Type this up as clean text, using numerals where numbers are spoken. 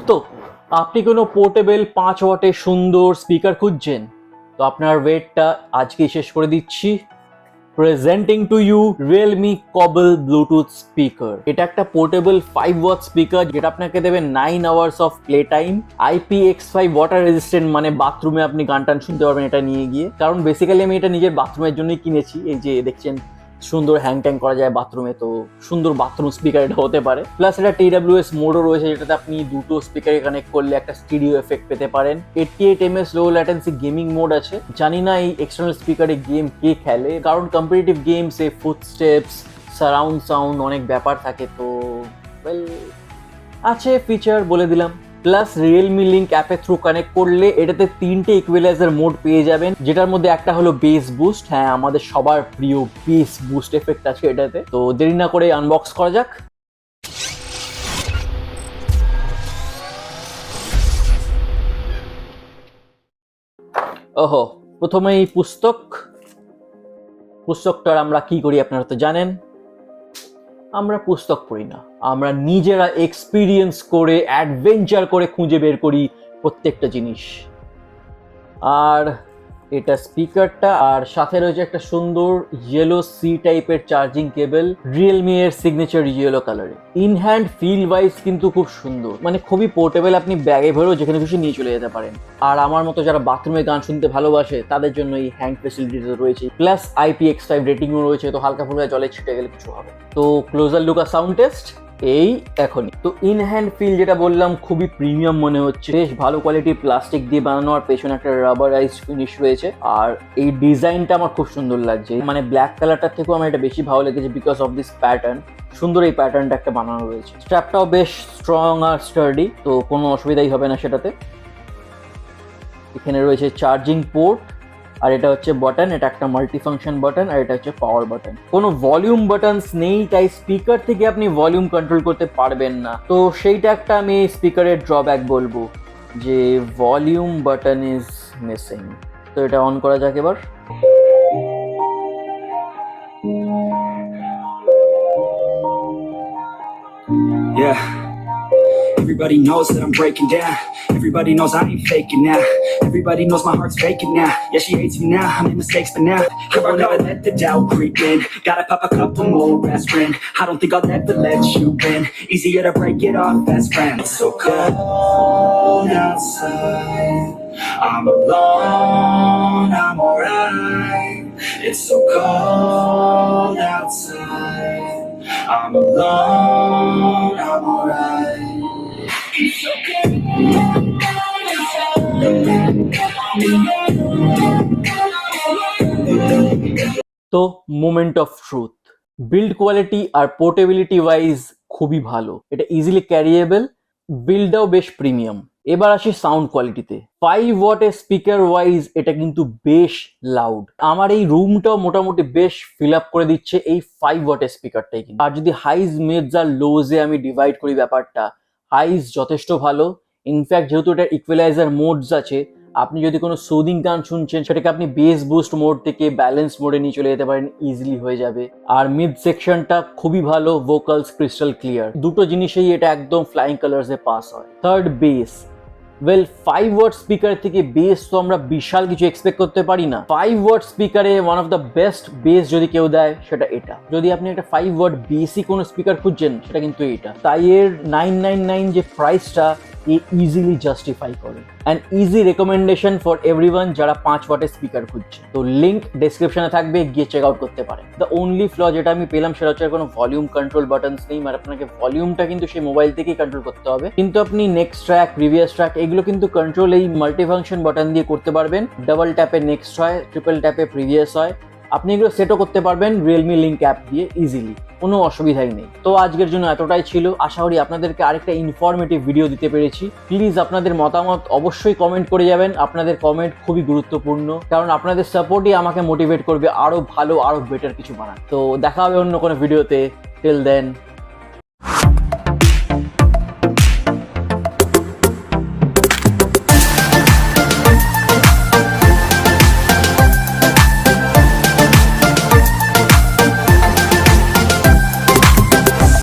তো আপনি কোনো পোর্টেবল 5 ওয়াটের সুন্দর স্পিকার খুঁজছেন, তো আপনার ওয়েটটা আজকেই শেষ করে দিচ্ছি। Presenting to you Realme Cobble bluetooth speaker. এটা একটা পোর্টেবল 5 ওয়াট স্পিকার যেটা আপনাকে দেবে 9 hours of play time. IPX5 water resistant, মানে বাথরুমে আপনি গান টান শুনতে পারবেন এটা নিয়ে গিয়ে। কারণ বেসিক্যালি আমি এটা নিজের বাথরুমের জন্যই কিনেছি। এই যে দেখছেন সুন্দর হ্যাং ট্যাং করা যায় বাথরুমে, তো সুন্দর বাথরুম স্পিকার এটা হতে পারে। প্লাস এটা TWS মোডও রয়েছে, যেটাতে আপনি দুটো স্পিকারে কানেক্ট করলে একটা স্টিরিও এফেক্ট পেতে পারেন। 88 ms লো ল্যাটেন্সি গেমিং মোড আছে। জানি না এই এক্সটার্নাল স্পিকারে গেম কে খেলে, কারণ কম্পিটিটিভ গেমসে ফুটস্টেপস, সারাউন্ড সাউন্ড অনেক ব্যাপার থাকে। তো ওয়েল আছে, ফিচার বলে দিলাম। প্লাস রিয়েলমি লিঙ্ক অ্যাপের থ্রু কানেক্ট করলে এটাতে 3টে ইকুয়ালাইজার মোড পেয়ে যাবেন, যেটার মধ্যে একটা হলো বেস বুস্ট। হ্যাঁ, আমাদের সবার প্রিয় বেস বুস্ট এফেক্ট আছে এটাতে। তো দেরি না করে আনবক্স করা যাক। ওহো, প্রথমেই পুস্তকটার আমরা কি করি আপনারা তো জানেন। আমরা পুস্তক পড়ি না, আমরা নিজেরা এক্সপিরিয়েন্স করে অ্যাডভেঞ্চার করে খুঁজে বের করি প্রত্যেকটা জিনিস। আর এটা স্পিকারটা, আর সাথে রয়েছে একটা সুন্দর ইয়েলো সি টাইপের চার্জিং কেবল, রিয়েলমি এর সিগনেচার ইয়েলো কালারে। ইন হ্যান্ড ফিল ওয়াইজ কিন্তু খুব সুন্দর, মানে খুবই পোর্টেবল, আপনি ব্যাগে ভরেও যেখানে খুশি নিয়ে চলে যেতে পারেন। আর আমার মতো যারা বাথরুমে গান শুনতে ভালোবাসে তাদের জন্য এই হ্যান্ড ফেসিলিটিটা রয়েছে। প্লাস IPX5 রেটিংও রয়েছে, তো হালকা ফুলকা জলে ছিটে গেলে কিছু হবে। তো ক্লোজার লুক আর সাউন্ড টেস্ট এই এখনই। তো ইন হ্যান্ড ফিল যেটা বললাম, খুবই প্রিমিয়াম মনে হচ্ছে। বেশ ভালো কোয়ালিটির প্লাস্টিক দিয়ে বানানো, আর পেছনে একটা রাবারাইজড ফিনিশ রয়েছে। আর এই ডিজাইনটা আমার খুব সুন্দর লাগছে, মানে ব্ল্যাক কালারটার থেকেও আমার এটা বেশি ভালো লেগেছে বিকজ অফ দিস প্যাটার্ন। সুন্দর এই প্যাটার্নটা একটা বানানো রয়েছে। স্ট্র্যাপটাও বেশ স্ট্রং আর স্টার্ডি, তো কোনো অসুবিধাই হবে না সেটাতে। এখানে রয়েছে চার্জিং পোর্ট, আর এটা হচ্ছে বাটন। এটা একটা মাল্টিফাংশন বাটন, আর এটা হচ্ছে পাওয়ার বাটন। কোনো ভলিউম বাটনস নেই, তাই স্পিকার থেকে আপনি ভলিউম কন্ট্রোল করতে পারবেন না। তো সেইটা একটা আমি স্পিকারের ড্রব্যাক বলবো, যে ভলিউম বাটন ইজ মিসিং। তো এটা অন করা যাক এবার। Yeah. Everybody knows that I'm breaking down. Everybody knows I ain't faking now. Everybody knows my heart's faking now. Yeah, she hates me now, I made mistakes but now I won't never let the doubt creep in. Gotta pop a couple more aspirin. I don't think I'll ever let you in. Easier to break it off best friends. So cold outside, I'm alone, I'm alright. It's so cold outside, I'm alone, I'm alright. It's okay. তো moment of truth, build quality আর portability wise খুবই ভালো। এটা easily carriable, বিল্ডটাও বেশ premium. এবার আসি sound কোয়ালিটিতে। 5 ওয়াটের স্পিকার ওয়াইজ এটা কিন্তু বেশ লাউড। আমার এই রুমটাও মোটামুটি বেশ ফিল আপ করে দিচ্ছে এই 5 ওয়াটের স্পিকারটাই। কিন্তু আর যদি হাইজ, মিডস আর লোজে আমি ডিভাইড করি ব্যাপারটা, হাইজ যথেষ্ট ভালো। ইনফ্যাক্ট যেহেতু এটা ইকুয়ালাইজার মোডস আছে, আপনি যদি কোনো সুদিং গান শুনছেন সেটাকে আপনি বেস বুস্ট মোড থেকে ব্যালেন্স মোডে নিয়ে চলে যেতে পারেন, ইজিলি হয়ে যাবে। আর মিড সেকশনটা খুবই ভালো, ভোকালস ক্রিস্টাল ক্লিয়ার। দুটো জিনিসেই এটা একদম ফ্লাইং কালার্সে পাস হয়। Third, bass. Well, 5 watt speaker থেকে বেস তো আমরা বিশাল কিছু এক্সপেক্ট করতে পারি না। 5 ওয়াট স্পিকারে one of the best base যদি কেউ দেয় সেটা এটা। যদি আপনি একটা 5 ওয়াট বেসি কোনো স্পিকার খুঁজছেন, সেটা কিন্তু এটা। তাই এর 999 যে প্রাইসটা ইজিলি জাস্টিফাই করে। And easy recommendation for everyone যারা 5 ওয়াটের স্পিকার খুঁজছে। তো লিঙ্ক ডেসক্রিপশনে থাকবে, গিয়ে চেক আউট করতে পারেন। দ্য অনলি ফ্ল যেটা আমি পেলাম সেটা হচ্ছে কোনো ভলিউম কন্ট্রোল বাটনস নেই, মানে আপনাকে ভলিউমটা কিন্তু সেই মোবাইল থেকেই কন্ট্রোল করতে হবে। কিন্তু আপনি নেক্সট ট্র্যাক, প্রিভিয়াস ট্র্যাক এগুলো কিন্তু কন্ট্রোল এই মাল্টিফাংশন বাটন দিয়ে করতে পারবেন। ডাবল ট্যাপে নেক্সট হয়, ট্রিপল ট্যাপে প্রিভিয়াস হয়। আপনি এগুলো সেটও করতে পারবেন রিয়েলমি লিঙ্ক অ্যাপ দিয়ে ইজিলি, কোনো অসুবিধাই নেই। তো আজকের জন্য এতটাই ছিল। আশা করি আপনাদেরকে আরেকটা ইনফরমেটিভ ভিডিও দিতে পেরেছি। প্লিজ আপনাদের মতামত অবশ্যই কমেন্ট করে যাবেন। আপনাদের কমেন্ট খুবই গুরুত্বপূর্ণ, কারণ আপনাদের সাপোর্টই আমাকে মোটিভেট করবে আরো ভালো, আরো বেটার কিছু বানাতে। তো দেখা হবে অন্য কোনো ভিডিওতে। Till then,